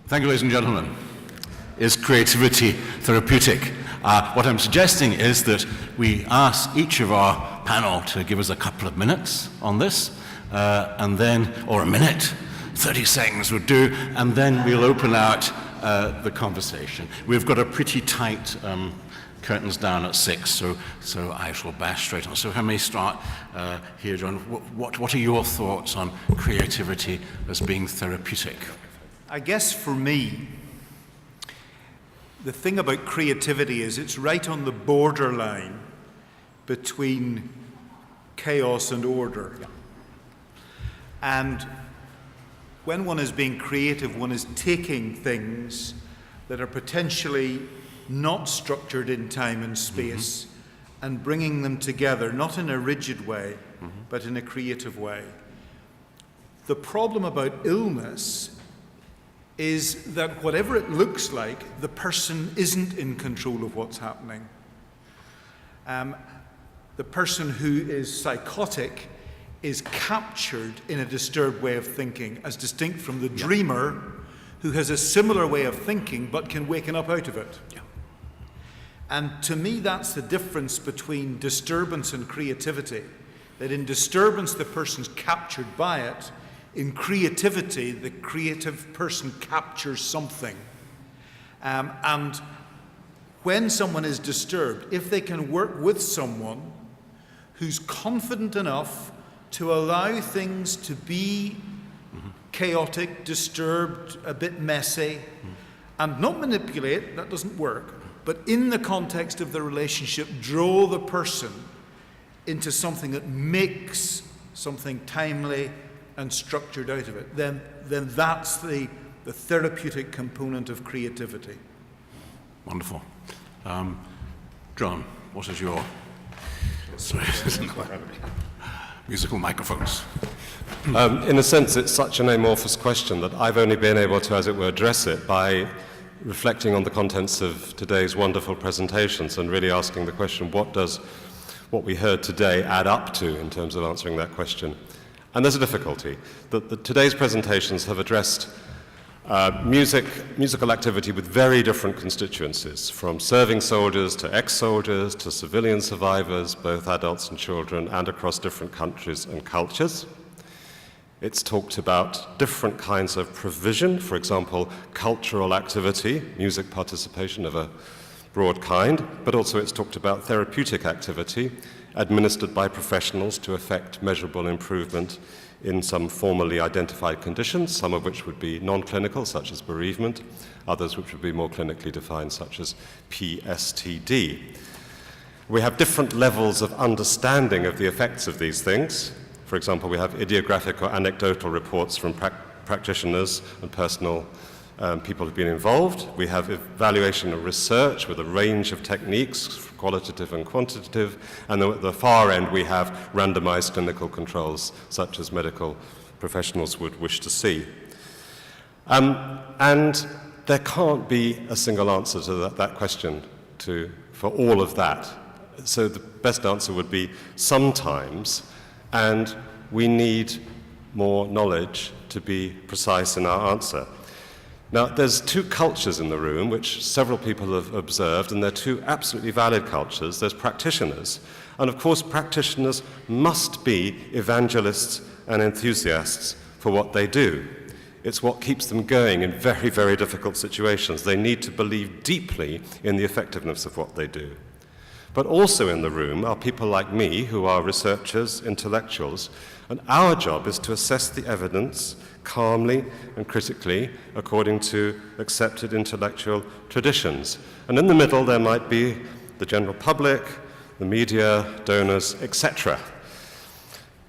Thank you, ladies and gentlemen. Is creativity therapeutic? What I'm suggesting is that we ask each of our panel to give us a couple of minutes on this, and then, or a minute, 30 seconds would do, and then we'll open out the conversation. We've got a pretty tight curtains down at 6, so I shall bash straight on. So if I may start here, John, what are your thoughts on creativity as being therapeutic? I guess for me, the thing about creativity is it's right on the borderline between chaos and order. Yeah. And when one is being creative, one is taking things that are potentially not structured in time and space and bringing them together, not in a rigid way, but in a creative way. The problem about illness is that whatever it looks like, the person isn't in control of what's happening. The person who is psychotic is captured in a disturbed way of thinking, as distinct from the dreamer who has a similar way of thinking but can waken up out of it. Yeah. And to me, that's the difference between disturbance and creativity. That in disturbance, the person's captured by it. In creativity, the creative person captures something. And when someone is disturbed, if they can work with someone who's confident enough to allow things to be chaotic, disturbed, a bit messy, and not manipulate, that doesn't work, but in the context of the relationship, draw the person into something that makes something timely and structured out of it, then that's the therapeutic component of creativity. Wonderful. John, what is your... Sorry, musical microphones. In a sense, it's such an amorphous question that I've only been able to, as it were, address it by reflecting on the contents of today's wonderful presentations and really asking the question, what does what we heard today add up to in terms of answering that question? And there's a difficulty. Today's presentations have addressed musical activity with very different constituencies, from serving soldiers to ex-soldiers to civilian survivors, both adults and children, and across different countries and cultures. It's talked about different kinds of provision, for example, cultural activity, music participation of a broad kind, but also it's talked about therapeutic activity administered by professionals to effect measurable improvement in some formally identified conditions, some of which would be non-clinical, such as bereavement, others which would be more clinically defined, such as PSTD. We have different levels of understanding of the effects of these things. For example, we have ideographic or anecdotal reports from practitioners and personal people who've been involved. We have evaluation and research with a range of techniques, qualitative and quantitative, and then at the far end we have randomized clinical controls, such as medical professionals would wish to see. And there can't be a single answer to that question for all of that. So the best answer would be sometimes, and we need more knowledge to be precise in our answer. Now, there's two cultures in the room, which several people have observed, and they're two absolutely valid cultures. There's practitioners, and of course practitioners must be evangelists and enthusiasts for what they do. It's what keeps them going in very, very difficult situations. They need to believe deeply in the effectiveness of what they do. But also in the room are people like me, who are researchers, intellectuals, and our job is to assess the evidence calmly and critically according to accepted intellectual traditions. And in the middle there might be the general public, the media, donors, etc.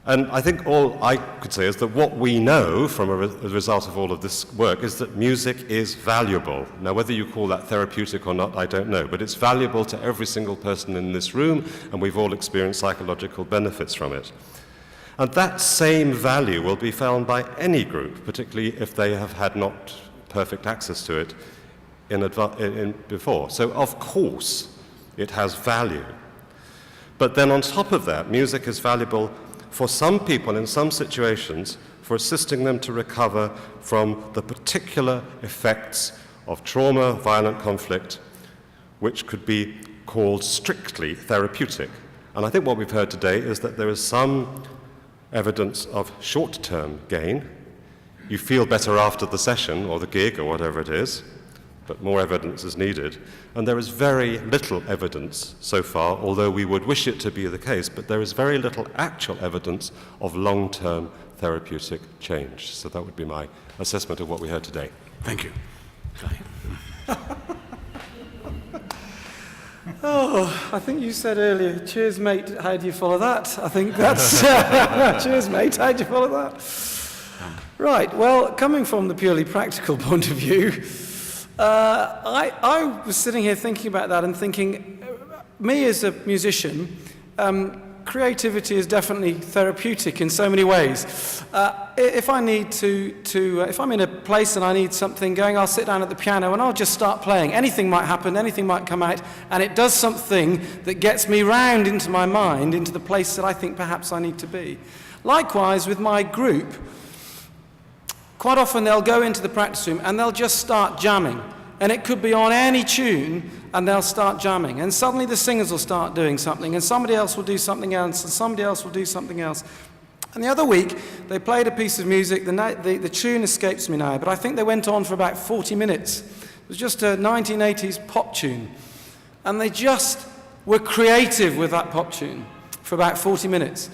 And I think all I could say is that what we know from a result of all of this work is that music is valuable. Now, whether you call that therapeutic or not, I don't know, but it's valuable to every single person in this room, and we've all experienced psychological benefits from it. And that same value will be found by any group, particularly if they have had not perfect access to it before. So, of course, it has value. But then on top of that, music is valuable for some people in some situations for assisting them to recover from the particular effects of trauma, violent conflict, which could be called strictly therapeutic. And I think what we've heard today is that there is some evidence of short-term gain. You feel better after the session or the gig or whatever it is, but more evidence is needed. And there is very little evidence so far, although we would wish it to be the case, but there is very little actual evidence of long-term therapeutic change. So that would be my assessment of what we heard today. Thank you. Oh, I think you said earlier, cheers mate, how do you follow that? I think that's, cheers mate, how do you follow that? Right, well, coming from the purely practical point of view, I was sitting here thinking about that and thinking, me as a musician, creativity is definitely therapeutic in so many ways. If I need if I'm in a place and I need something going, I'll sit down at the piano and I'll just start playing. Anything might happen, anything might come out, and it does something that gets me round into my mind, into the place that I think perhaps I need to be. Likewise, with my group, quite often they'll go into the practice room and they'll just start jamming. And it could be on any tune, and they'll start jamming. And suddenly the singers will start doing something, and somebody else will do something else, and somebody else will do something else. And the other week, they played a piece of music. The tune escapes me now, but I think they went on for about 40 minutes. It was just a 1980s pop tune. And they just were creative with that pop tune for about 40 minutes.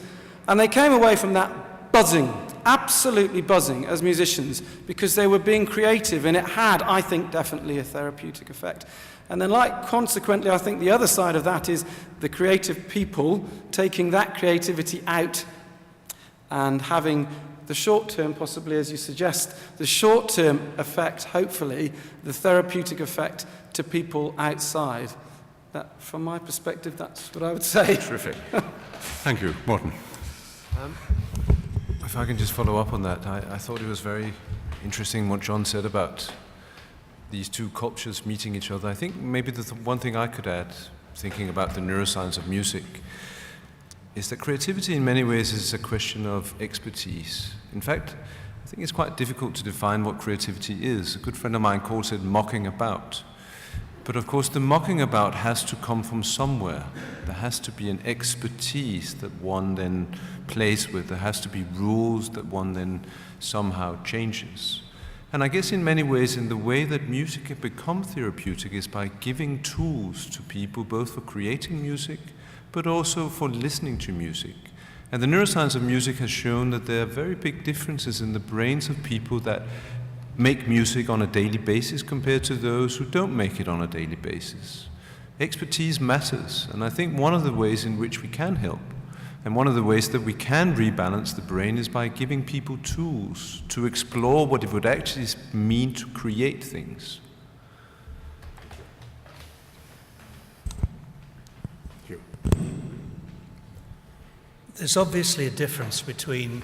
And they came away from that buzzing, absolutely buzzing as musicians, because they were being creative, and it had, I think, definitely a therapeutic effect. And then, consequently, I think the other side of that is the creative people taking that creativity out and having the short-term, possibly as you suggest, the short-term effect, hopefully, the therapeutic effect to people outside. That, from my perspective, that's what I would say. Terrific. Thank you. Morten. If I can just follow up on that, I thought it was very interesting what John said about these two cultures meeting each other. I think maybe the one thing I could add, thinking about the neuroscience of music, is that creativity in many ways is a question of expertise. In fact, I think it's quite difficult to define what creativity is. A good friend of mine calls it mocking about. But of course, the mocking about has to come from somewhere. There has to be an expertise that one then plays with. There has to be rules that one then somehow changes. And I guess in many ways, in the way that music can become therapeutic is by giving tools to people, both for creating music, but also for listening to music. And the neuroscience of music has shown that there are very big differences in the brains of people that make music on a daily basis compared to those who don't make it on a daily basis. Expertise matters, and I think one of the ways in which we can help, and one of the ways that we can rebalance the brain, is by giving people tools to explore what it would actually mean to create things. Hugh. There's obviously a difference between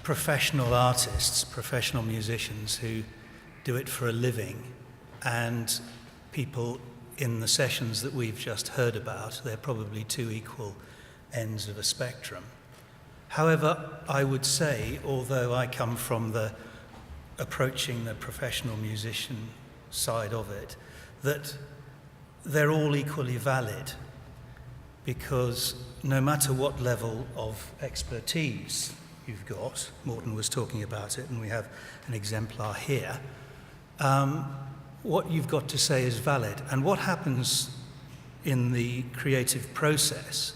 professional artists, professional musicians who do it for a living, and people in the sessions that we've just heard about. They're probably two equal ends of a spectrum. However, I would say, although I come from approaching the professional musician side of it, that they're all equally valid, because no matter what level of expertise you've got, Morten was talking about it, and we have an exemplar here, what you've got to say is valid. And what happens in the creative process,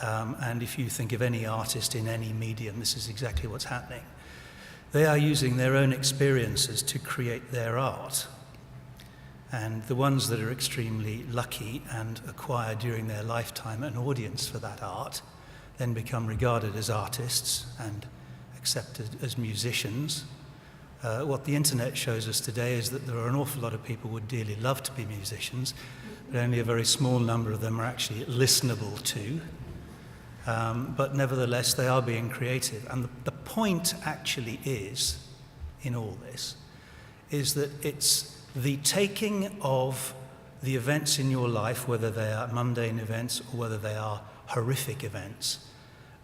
and if you think of any artist in any medium, this is exactly what's happening. They are using their own experiences to create their art. And the ones that are extremely lucky and acquire during their lifetime an audience for that art then become regarded as artists and accepted as musicians. What the internet shows us today is that there are an awful lot of people who would dearly love to be musicians, but only a very small number of them are actually listenable to. But nevertheless, they are being creative. And the point actually is, in all this, is that it's the taking of the events in your life, whether they are mundane events or whether they are horrific events,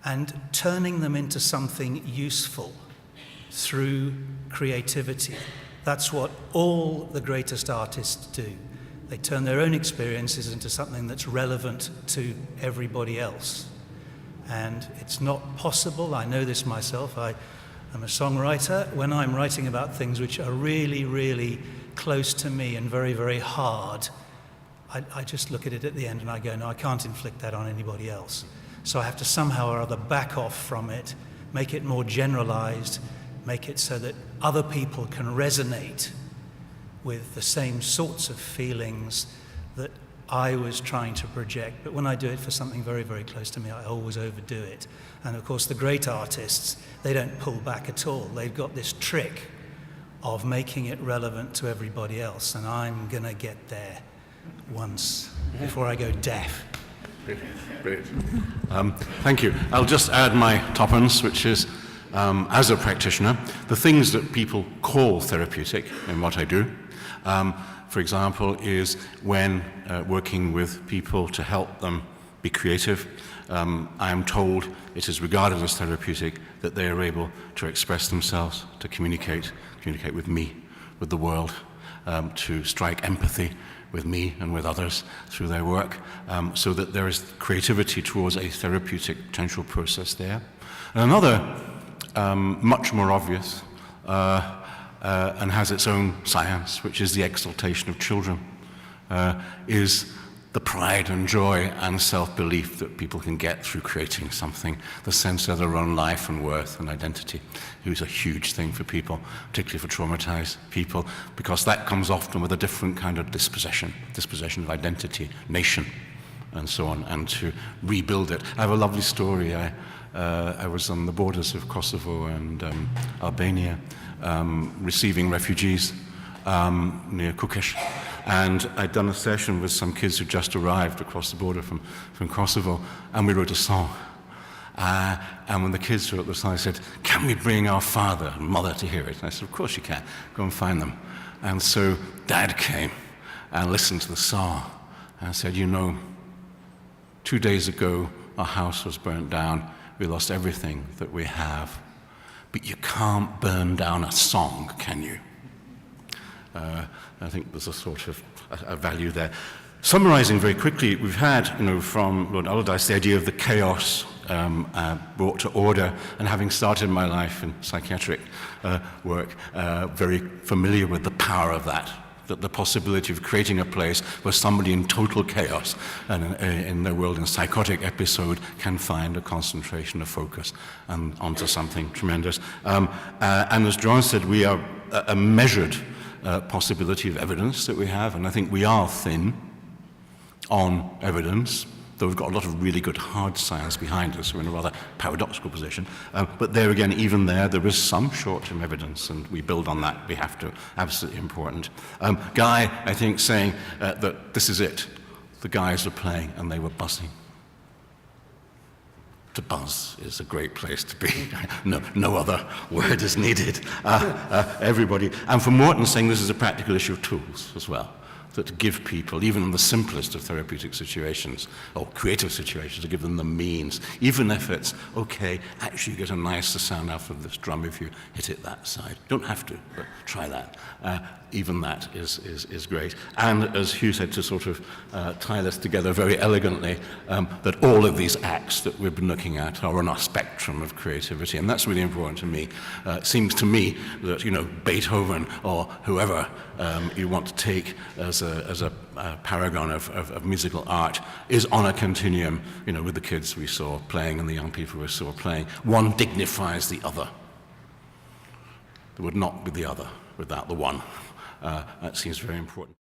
and turning them into something useful through creativity. That's what all the greatest artists do. They turn their own experiences into something that's relevant to everybody else. And it's not possible, I know this myself, I'm a songwriter. When I'm writing about things which are really, really close to me and very, very hard, I just look at it at the end and I go, no, I can't inflict that on anybody else. So I have to somehow or other back off from it, make it more generalized, make it so that other people can resonate with the same sorts of feelings that I was trying to project. But when I do it for something very, very close to me, I always overdo it. And of course, the great artists, they don't pull back at all. They've got this trick of making it relevant to everybody else. And I'm going to get there once before I go deaf. Brilliant. Thank you. I'll just add my tuppence, which is, as a practitioner, the things that people call therapeutic in what I do, for example, is when working with people to help them be creative, I am told it is regarded as therapeutic that they are able to express themselves, to communicate with me, with the world, to strike empathy with me and with others through their work, so that there is creativity towards a therapeutic potential process there. And another, much more obvious, and has its own science, which is the exaltation of children, is the pride and joy and self-belief that people can get through creating something, the sense of their own life and worth and identity, is a huge thing for people, particularly for traumatized people, because that comes often with a different kind of dispossession of identity, nation, and so on, and to rebuild it. I have a lovely story. I was on the borders of Kosovo and Albania, receiving refugees near Kukës. And I'd done a session with some kids who just arrived across the border from Kosovo, and we wrote a song. And when the kids wrote the song, I said, can we bring our father and mother to hear it? And I said, of course you can. Go and find them. And so Dad came and listened to the song and said, 2 days ago, our house was burnt down. We lost everything that we have. But you can't burn down a song, can you? I think there's a sort of a value there. Summarizing very quickly, we've had, from Lord Alderdice, the idea of the chaos brought to order, and having started my life in psychiatric work, very familiar with the power of that the possibility of creating a place where somebody in total chaos and in their world in psychotic episode can find a concentration, a focus, and onto something tremendous. And as John said, we are a measured possibility of evidence that we have, and I think we are thin on evidence, though we've got a lot of really good hard science behind us. We're in a rather paradoxical position. But there again, even there is some short-term evidence, and we build on that. We have to. Absolutely important. Guy, I think, saying that this is it. The guys were playing, and they were buzzing. To buzz is a great place to be. No other word is needed. Everybody. And for Morten saying this is a practical issue of tools as well, that give people, even in the simplest of therapeutic situations, or creative situations, to give them the means, even if it's, okay, actually you get a nicer sound out of this drum if you hit it that side. Don't have to, but try that. Even that is great. And as Hugh said, to sort of tie this together very elegantly, that all of these acts that we've been looking at are on our spectrum of creativity, and that's really important to me. It seems to me that, Beethoven or whoever you want to take as a paragon of musical art is on a continuum, with the kids we saw playing and the young people we saw playing. One dignifies the other. There would not be the other without the one. That seems very important.